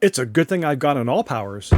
It's a good thing I've got an AllPowers.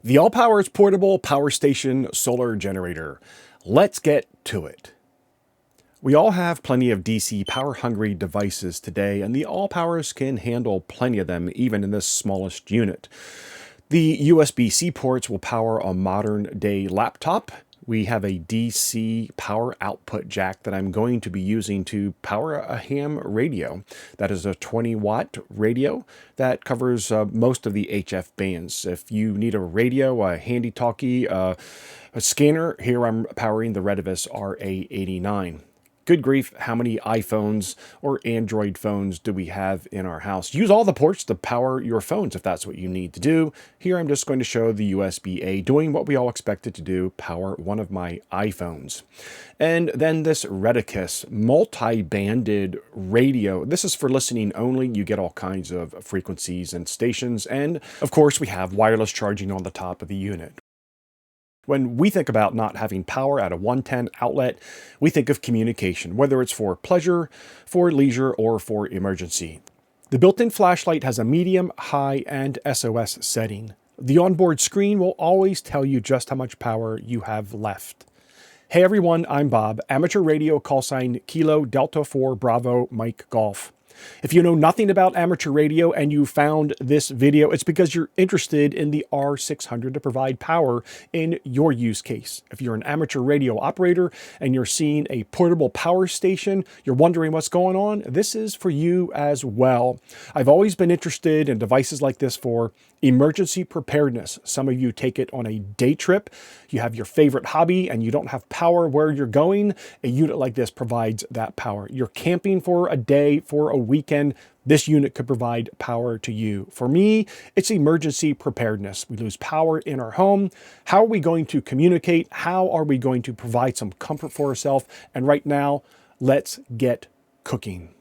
The AllPowers Portable Power Station Solar Generator. Let's get to it. We all have plenty of DC power-hungry devices today, and the AllPowers can handle plenty of them, even in this smallest unit. The USB-C ports will power a modern-day laptop. We have a DC power output jack that I'm going to be using to power a ham radio. That is a 20-watt radio that covers most of the HF bands. If you need a radio, a handy-talkie, a scanner, here I'm powering the Retevis RA89. Good grief, how many iPhones or Android phones do we have in our house? Use all the ports to power your phones if that's what you need to do. Here I'm just going to show the USB-A doing what we all expect it to do, power one of my iPhones. And then this Retevis multi-banded radio. This is for listening only. You get all kinds of frequencies and stations. And of course, we have wireless charging on the top of the unit. When we think about not having power at a 110 outlet, we think of communication, whether it's for pleasure, for leisure, or for emergency. The built-in flashlight has a medium, high, and SOS setting. The onboard screen will always tell you just how much power you have left. Hey everyone, I'm Bob, amateur radio callsign Kilo Delta 4 Bravo Mike Golf. If you know nothing about amateur radio and you found this video, it's because you're interested in the R600 to provide power in your use case. If you're an amateur radio operator and you're seeing a portable power station, you're wondering what's going on, this is for you as well. I've always been interested in devices like this for emergency preparedness. Some of you take it on a day trip. You have your favorite hobby and you don't have power where you're going. A unit like this provides that power. You're camping for a day, for a weekend. This unit could provide power to you. For me, it's emergency preparedness. We lose power in our home. How are we going to communicate? How are we going to provide some comfort for ourselves? And right now, let's get cooking.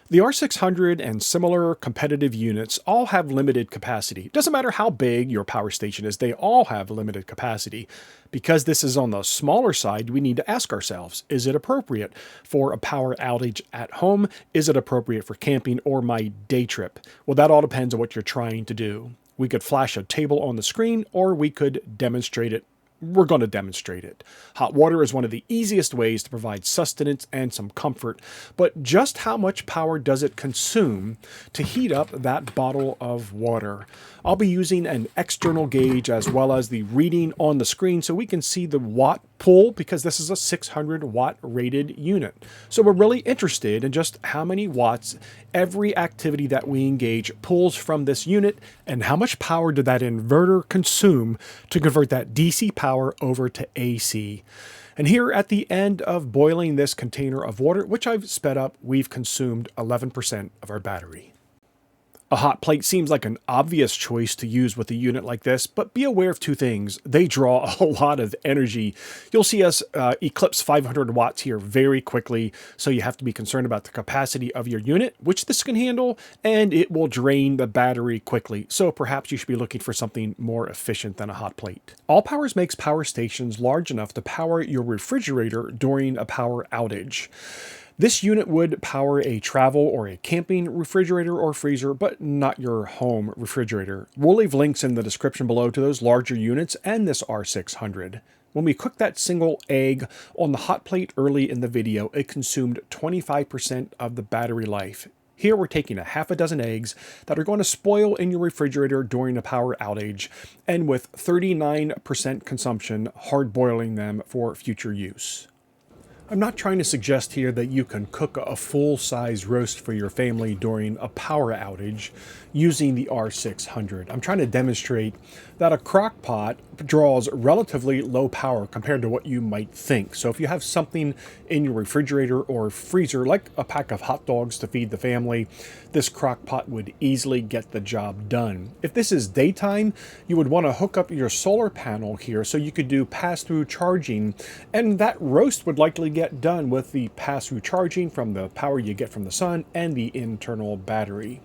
The R600 and similar competitive units all have limited capacity. Doesn't matter how big your power station is, they all have limited capacity. Because this is on the smaller side, we need to ask ourselves, is it appropriate for a power outage at home? Is it appropriate for camping or my day trip? Well, that all depends on what you're trying to do. We could flash a table on the screen, or we could demonstrate it. We're going to demonstrate it. Hot water is one of the easiest ways to provide sustenance and some comfort, but just how much power does it consume to heat up that bottle of water? I'll be using an external gauge as well as the reading on the screen so we can see the watt pull, because this is a 600 watt rated unit. So we're really interested in just how many watts every activity that we engage pulls from this unit, and how much power did that inverter consume to convert that DC power over to AC. And here at the end of boiling this container of water, which I've sped up, we've consumed 11% of our battery. A hot plate seems like an obvious choice to use with a unit like this, but be aware of two things. They draw a lot of energy. You'll see us eclipse 500 watts here very quickly, so you have to be concerned about the capacity of your unit, which this can handle, and it will drain the battery quickly. So perhaps you should be looking for something more efficient than a hot plate. AllPowers makes power stations large enough to power your refrigerator during a power outage. This unit would power a travel or a camping refrigerator or freezer, but not your home refrigerator. We'll leave links in the description below to those larger units and this R600. When we cooked that single egg on the hot plate early in the video, it consumed 25% of the battery life. Here we're taking a half a dozen eggs that are going to spoil in your refrigerator during a power outage, and with 39% consumption, hard boiling them for future use. I'm not trying to suggest here that you can cook a full-size roast for your family during a power outage using the R600. I'm trying to demonstrate that a crock pot draws relatively low power compared to what you might think. So if you have something in your refrigerator or freezer, like a pack of hot dogs to feed the family, this crock pot would easily get the job done. If this is daytime, you would want to hook up your solar panel here so you could do pass-through charging, and that roast would likely get done with the pass-through charging from the power you get from the sun and the internal battery.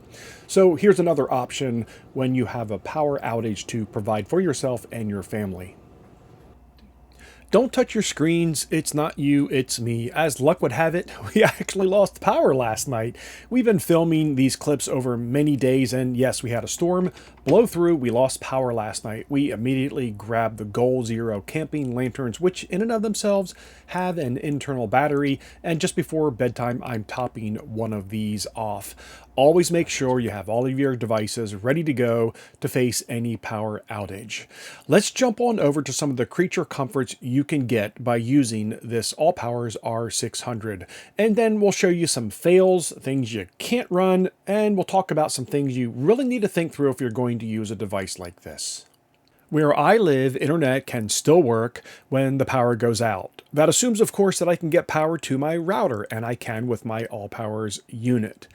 So here's another option when you have a power outage to provide for yourself and your family. Don't touch your screens. It's not you, it's me. As luck would have it, we actually lost power last night. We've been filming these clips over many days, and yes, we had a storm blow through. We lost power last night. We immediately grabbed the Goal Zero camping lanterns, which in and of themselves have an internal battery, and just before bedtime, I'm topping one of these off. Always make sure you have all of your devices ready to go to face any power outage. Let's jump on over to some of the creature comforts you can get by using this AllPowers R600. And then we'll show you some fails, things you can't run, and we'll talk about some things you really need to think through if you're going to use a device like this. Where I live, internet can still work when the power goes out. That assumes, of course, that I can get power to my router, and I can with my AllPowers unit.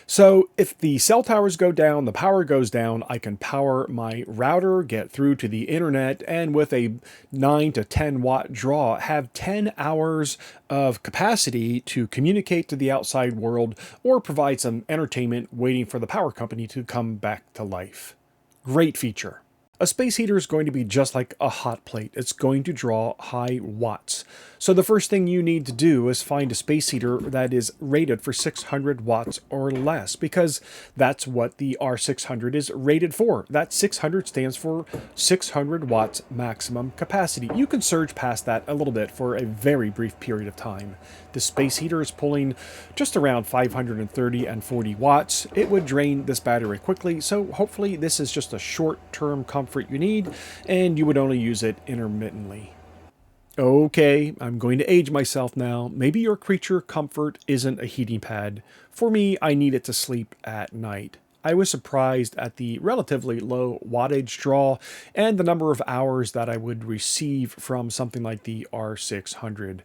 So if the cell towers go down, the power goes down, I can power my router, get through to the internet, and with a 9 to 10 watt draw, have 10 hours of capacity to communicate to the outside world or provide some entertainment waiting for the power company to come back to life. Great feature. A space heater is going to be just like a hot plate. It's going to draw high watts. So the first thing you need to do is find a space heater that is rated for 600 watts or less, because that's what the R600 is rated for. That 600 stands for 600 watts maximum capacity. You can surge past that a little bit for a very brief period of time. The space heater is pulling just around 530 and 40 watts. It would drain this battery quickly, so hopefully this is just a short-term comfort you need, and you would only use it intermittently. Okay, I'm going to age myself now. Maybe your creature comfort isn't a heating pad. For me, I need it to sleep at night. I was surprised at the relatively low wattage draw and the number of hours that I would receive from something like the R600.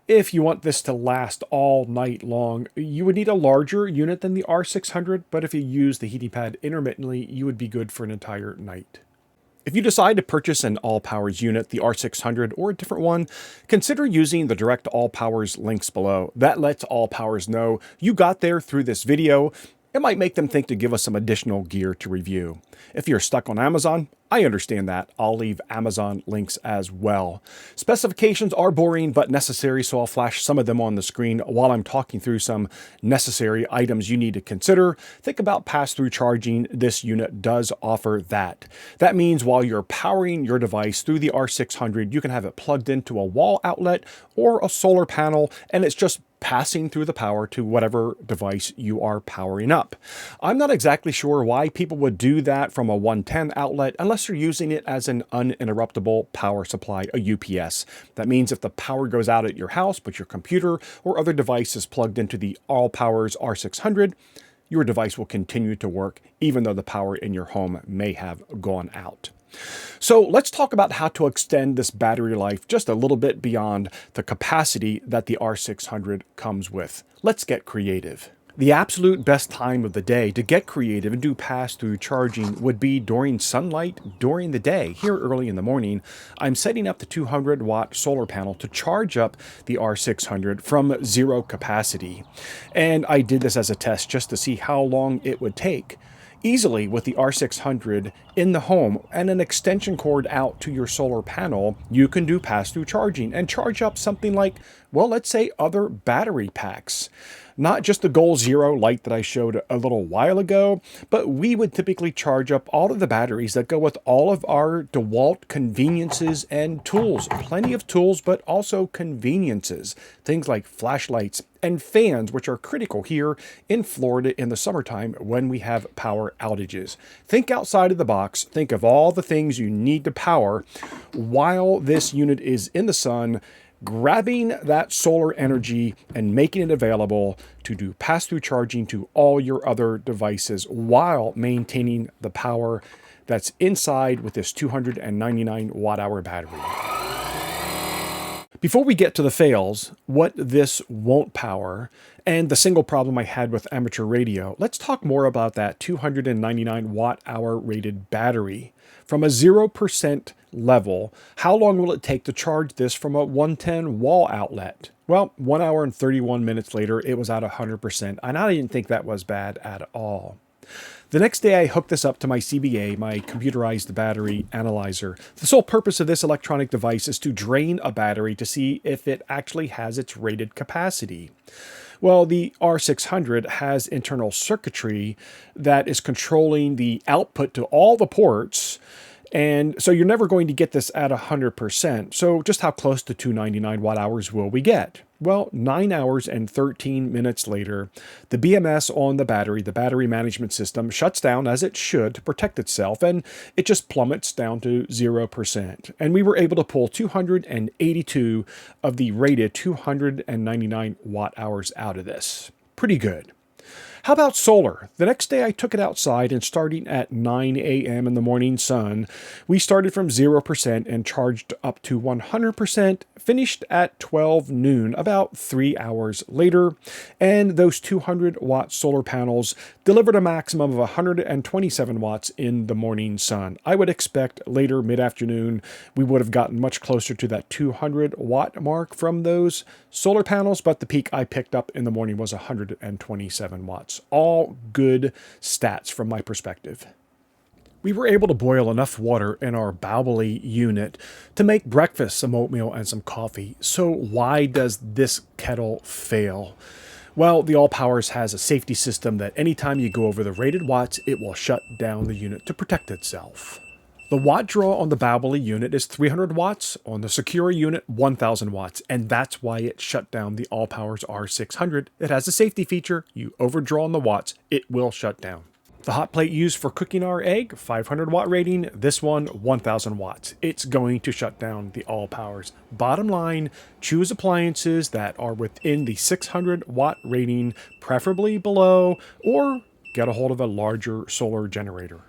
If you want this to last all night long, you would need a larger unit than the R600, but if you use the heating pad intermittently, you would be good for an entire night. If you decide to purchase an AllPowers unit, the R600 or a different one, consider using the direct AllPowers links below. That lets AllPowers know you got there through this video. It might make them think to give us some additional gear to review. If you're stuck on Amazon, I understand that. I'll leave Amazon links as well. Specifications are boring but necessary, so I'll flash some of them on the screen while I'm talking through some necessary items you need to consider. Think about pass-through charging. This unit does offer that. That means while you're powering your device through the R600, you can have it plugged into a wall outlet or a solar panel, and it's just passing through the power to whatever device you are powering up. I'm not exactly sure why people would do that from a 110 outlet unless you're using it as an uninterruptible power supply, a UPS. That means if the power goes out at your house, but your computer or other device is plugged into the AllPowers R600, your device will continue to work even though the power in your home may have gone out. So let's talk about how to extend this battery life just a little bit beyond the capacity that the R600 comes with. Let's get creative. The absolute best time of the day to get creative and do pass-through charging would be during sunlight during the day. Here early in the morning, I'm setting up the 200-watt solar panel to charge up the R600 from zero capacity. And I did this as a test just to see how long it would take. Easily with the R600 in the home and an extension cord out to your solar panel, you can do pass-through charging and charge up something like, well, let's say other battery packs. Not just the Goal Zero light that I showed a little while ago, but we would typically charge up all of the batteries that go with all of our DeWalt conveniences and tools. Plenty of tools, but also conveniences. Things like flashlights and fans, which are critical here in Florida in the summertime when we have power outages. Think outside of the box. Think of all the things you need to power while this unit is in the sun, grabbing that solar energy and making it available to do pass-through charging to all your other devices while maintaining the power that's inside with this 299 watt-hour battery. Before we get to the fails, what this won't power, and the single problem I had with amateur radio, let's talk more about that 299 watt-hour rated battery. From a 0% level, how long will it take to charge this from a 110 wall outlet? Well, 1 hour and 31 minutes later, it was at 100%, and I didn't think that was bad at all. The next day, I hooked this up to my CBA, my computerized battery analyzer. The sole purpose of this electronic device is to drain a battery to see if it actually has its rated capacity. Well, the R600 has internal circuitry that is controlling the output to all the ports, and so you're never going to get this at 100%. So just how close to 299 watt hours will we get? Well, 9 hours and 13 minutes later, the BMS on the battery management system, shuts down as it should to protect itself, and it just plummets down to 0%. And we were able to pull 282 of the rated 299 watt hours out of this. Pretty good. How about solar? The next day I took it outside, and starting at 9 a.m. in the morning sun, we started from 0% and charged up to 100%, finished at 12 noon, about 3 hours later, and those 200 watt solar panels delivered a maximum of 127 watts in the morning sun. I would expect later mid-afternoon we would have gotten much closer to that 200 watt mark from those solar panels, but the peak I picked up in the morning was 127 watts. All good stats from my perspective. We were able to boil enough water in our Bowbly unit to make breakfast, some oatmeal, and some coffee. So why does this kettle fail? Well, the AllPowers has a safety system that anytime you go over the rated watts, it will shut down the unit to protect itself. The watt draw on the Bowbly unit is 300 watts, on the Secura unit 1000 watts, and that's why it shut down the AllPowers R600. It has a safety feature. You overdraw on the watts, it will shut down. The hot plate used for cooking our egg, 500 watt rating, this one 1000 watts. It's going to shut down the AllPowers. Bottom line, choose appliances that are within the 600 watt rating, preferably below, or get a hold of a larger solar generator.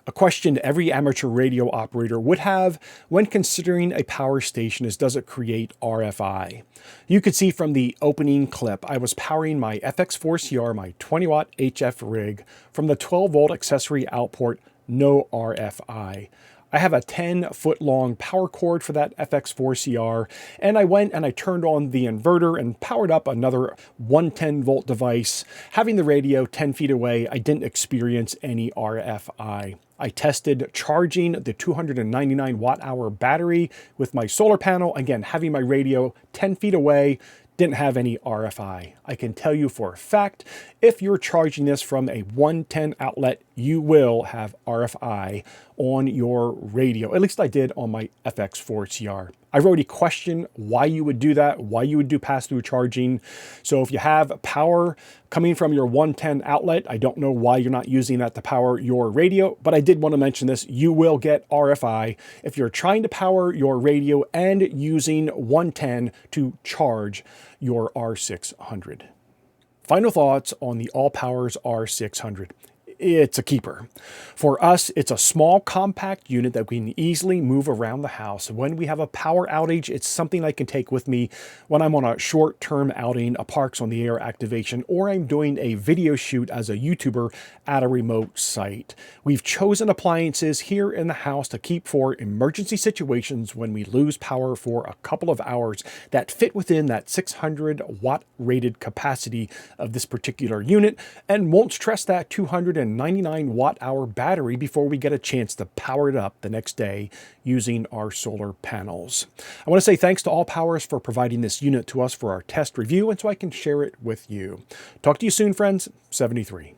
A question every amateur radio operator would have when considering a power station is, does it create RFI? You could see from the opening clip, I was powering my FX4CR, my 20 watt HF rig, from the 12 volt accessory output, no RFI. I have a 10-foot long power cord for that FX4CR, and I went and I turned on the inverter and powered up another 110 volt device. Having the radio 10 feet away, I didn't experience any RFI. I tested charging the 299 watt hour battery with my solar panel. Again, having my radio 10 feet away, didn't have any RFI. I can tell you for a fact, if you're charging this from a 110 outlet, you will have RFI on your radio. At least I did on my FX4CR. I've already questioned why you would do that, why you would do pass-through charging. So if you have power coming from your 110 outlet, I don't know why you're not using that to power your radio, but I did want to mention this. You will get RFI if you're trying to power your radio and using 110 to charge your R600. Final thoughts on the AllPowers R600. It's a keeper. For us, it's a small, compact unit that we can easily move around the house. When we have a power outage, it's something I can take with me when I'm on a short-term outing, a Parks on the Air activation, or I'm doing a video shoot as a YouTuber at a remote site. We've chosen appliances here in the house to keep for emergency situations when we lose power for a couple of hours that fit within that 600 watt rated capacity of this particular unit and won't stress that 299 watt hour battery before we get a chance to power it up the next day using our solar panels. I want to say thanks to AllPowers for providing this unit to us for our test review and so I can share it with you. Talk to you soon, friends. 73.